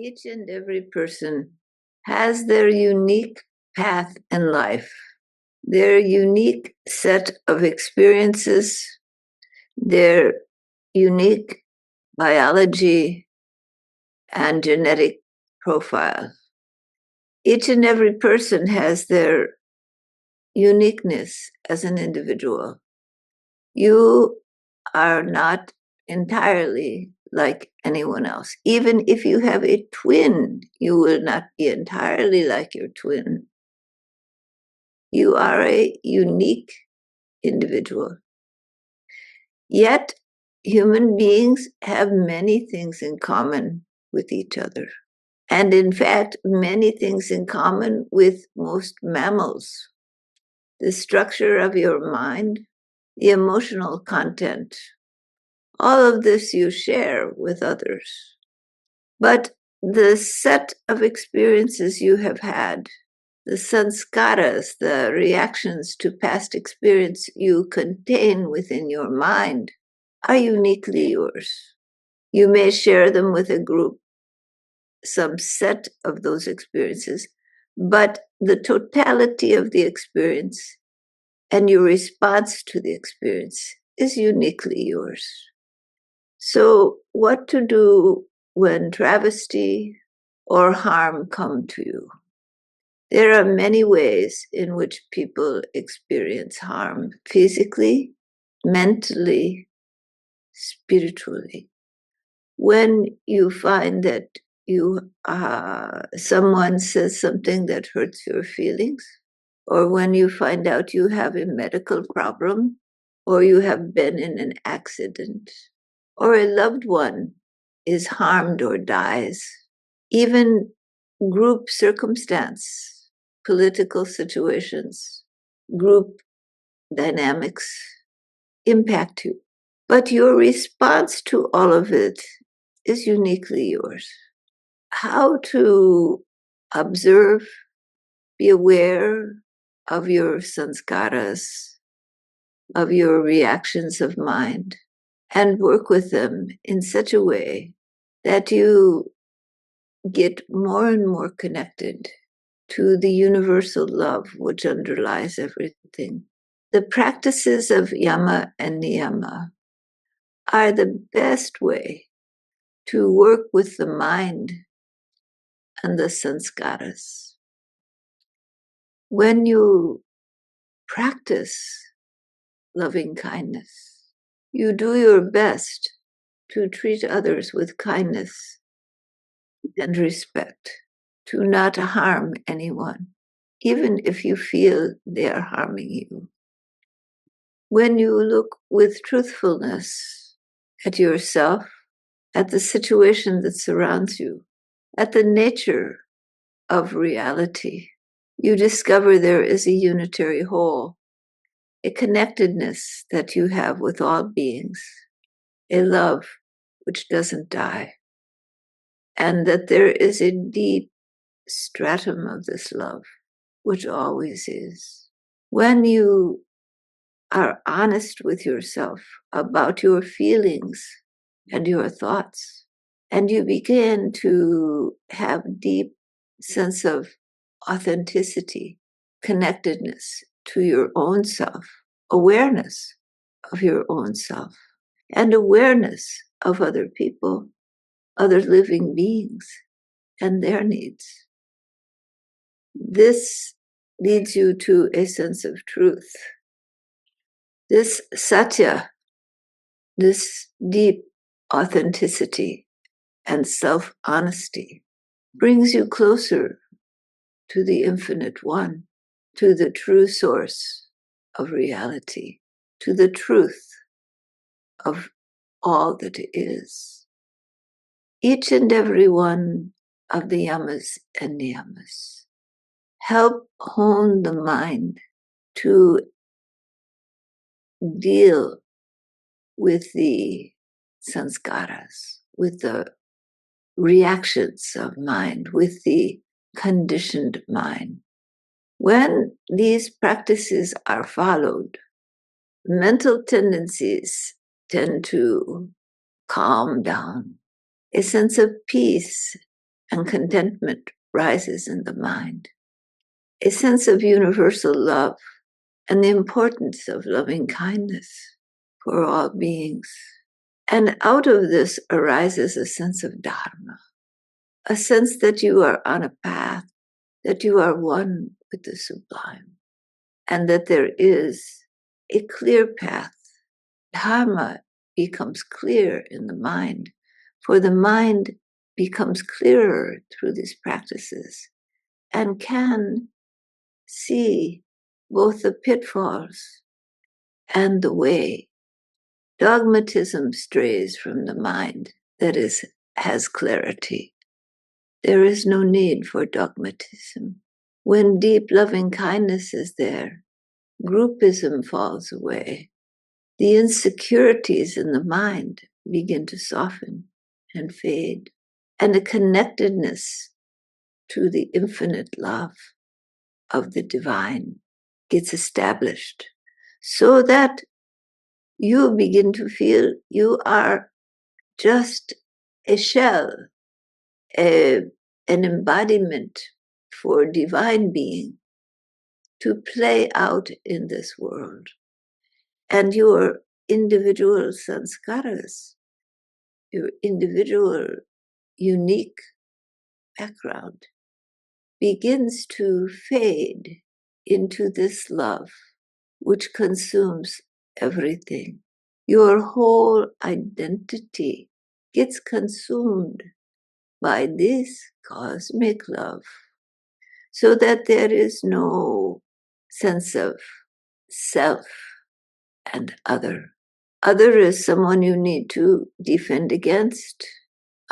Each and every person has their unique path in life, their unique set of experiences, their unique biology and genetic profile. Each and every person has their uniqueness as an individual. You are not entirely like anyone else. Even if you have a twin, you will not be entirely like your twin. You are a unique individual. Yet, human beings have many things in common with each other. And in fact, many things in common with most mammals. The structure of your mind, the emotional content, all of this you share with others. But the set of experiences you have had, the samskaras, the reactions to past experience you contain within your mind, are uniquely yours. You may share them with a group, some set of those experiences, but the totality of the experience and your response to the experience is uniquely yours. So, what to do when travesty or harm come to you? There are many ways in which people experience harm physically, mentally, spiritually. When you find that someone says something that hurts your feelings, or when you find out you have a medical problem, or you have been in an accident, or a loved one is harmed or dies, even group circumstance, political situations, group dynamics impact you. But your response to all of it is uniquely yours. How to observe, be aware of your samskaras, of your reactions of mind, and work with them in such a way that you get more and more connected to the universal love which underlies everything. The practices of Yama and Niyama are the best way to work with the mind and the samskaras. When you practice loving kindness, you do your best to treat others with kindness and respect, to not harm anyone, even if you feel they are harming you. When you look with truthfulness at yourself, at the situation that surrounds you, at the nature of reality, you discover there is a unitary whole, a connectedness that you have with all beings, a love which doesn't die, and that there is a deep stratum of this love, which always is. When you are honest with yourself about your feelings and your thoughts, and you begin to have deep sense of authenticity, connectedness to your own self, awareness of your own self, and awareness of other people, other living beings, and their needs. This leads you to a sense of truth. This satya, this deep authenticity and self-honesty brings you closer to the infinite one, to the true source of reality, to the truth of all that is. Each and every one of the Yamas and Niyamas help hone the mind to deal with the samskaras, with the reactions of mind, with the conditioned mind. When these practices are followed, mental tendencies tend to calm down. A sense of peace and contentment rises in the mind. A sense of universal love and the importance of loving kindness for all beings. And out of this arises a sense of Dharma, a sense that you are on a path, that you are one with the sublime, and that there is a clear path. Dharma becomes clear in the mind, for the mind becomes clearer through these practices and can see both the pitfalls and the way. Dogmatism strays from the mind that has clarity. There is no need for dogmatism. When deep loving kindness is there, groupism falls away. The insecurities in the mind begin to soften and fade, and a connectedness to the infinite love of the divine gets established, so that you begin to feel you are just a shell, an embodiment for divine being to play out in this world. And your individual samskaras, your individual unique background begins to fade into this love which consumes everything. Your whole identity gets consumed by this cosmic love, so that there is no sense of self and other. Other is someone you need to defend against,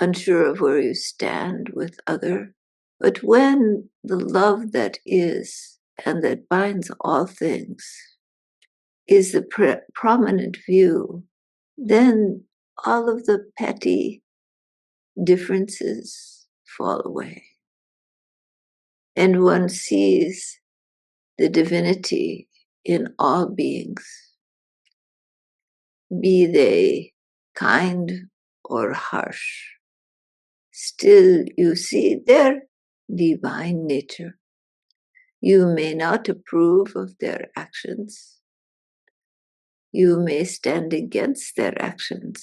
unsure of where you stand with other. But when the love that is and that binds all things is the prominent view, then all of the petty differences fall away. And one sees the divinity in all beings, be they kind or harsh. Still, you see their divine nature. You may not approve of their actions. You may stand against their actions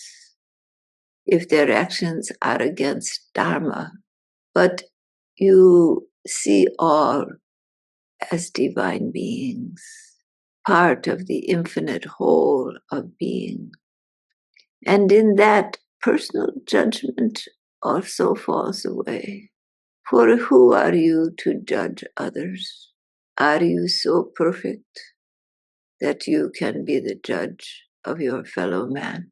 if their actions are against Dharma, but you see all as divine beings, part of the infinite whole of being. And in that, personal judgment also falls away. For who are you to judge others? Are you so perfect that you can be the judge of your fellow man?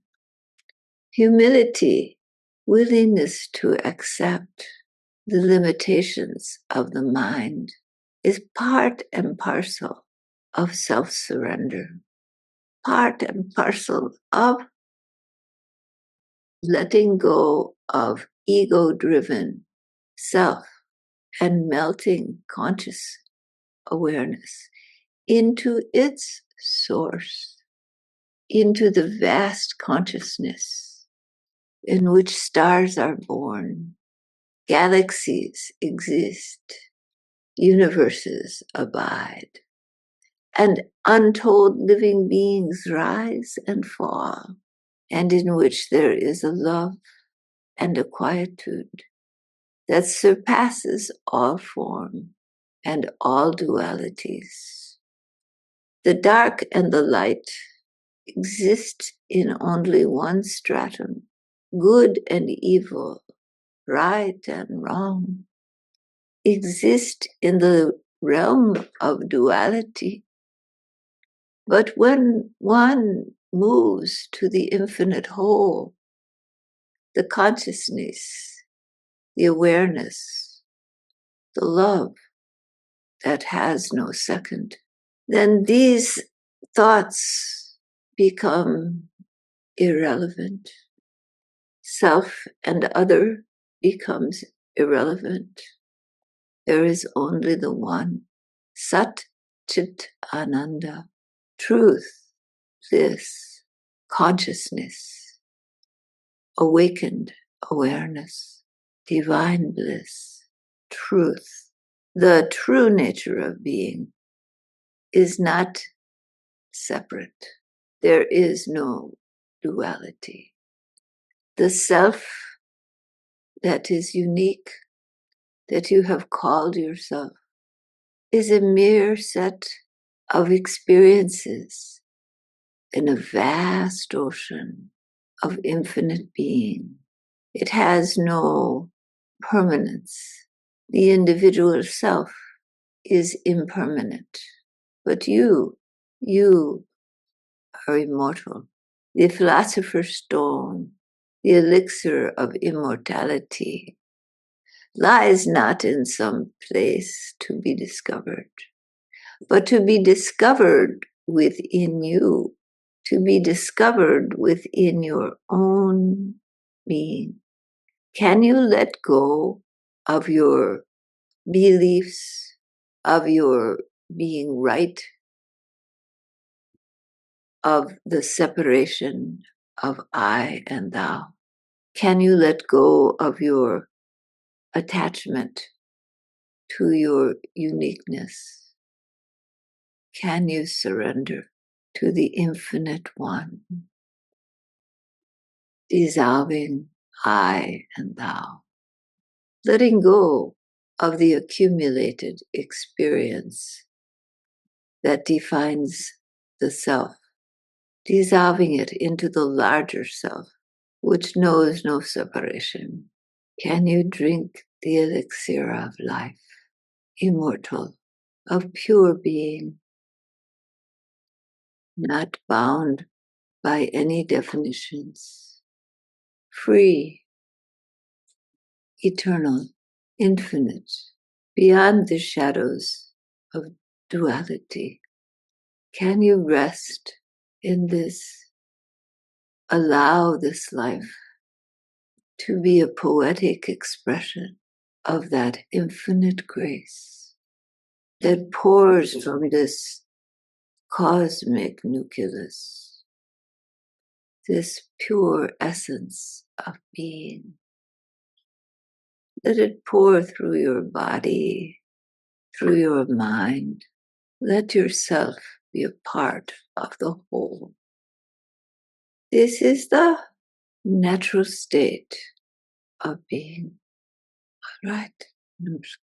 Humility, willingness to accept the limitations of the mind, is part and parcel of self-surrender, part and parcel of letting go of ego-driven self and melting conscious awareness into its source, into the vast consciousness in which stars are born, galaxies exist, universes abide, and untold living beings rise and fall, and in which there is a love and a quietude that surpasses all form and all dualities. The dark and the light exist in only one stratum. Good and evil, right and wrong, exist in the realm of duality. But when one moves to the infinite whole, the consciousness, the awareness, the love that has no second, then these thoughts become irrelevant. Self and other becomes irrelevant. There is only the one, Sat Chit Ananda, truth, bliss, consciousness, awakened awareness. divine bliss, truth. The true nature of being is not separate. There is no duality. The self that is unique, that you have called yourself, is a mere set of experiences in a vast ocean of infinite being. It has no permanence. The individual self is impermanent, but you are immortal. The philosopher's stone, the elixir of immortality, lies not in some place to be discovered, but to be discovered within you, to be discovered within your own being. Can you let go of your beliefs, of your being right, of the separation of I and thou? Can you let go of your attachment to your uniqueness? Can you surrender to the infinite one, dissolving I and thou, letting go of the accumulated experience that defines the self, dissolving it into the larger self, which knows no separation? Can you drink the elixir of life, immortal, of pure being, not bound by any definitions, free, eternal, infinite, beyond the shadows of duality? Can you rest in this? Allow this life to be a poetic expression of that infinite grace that pours from this cosmic nucleus, this pure essence of being. Let it pour through your body, through your mind. Let yourself be a part of the whole. This is the natural state of being. All right. Namaskar.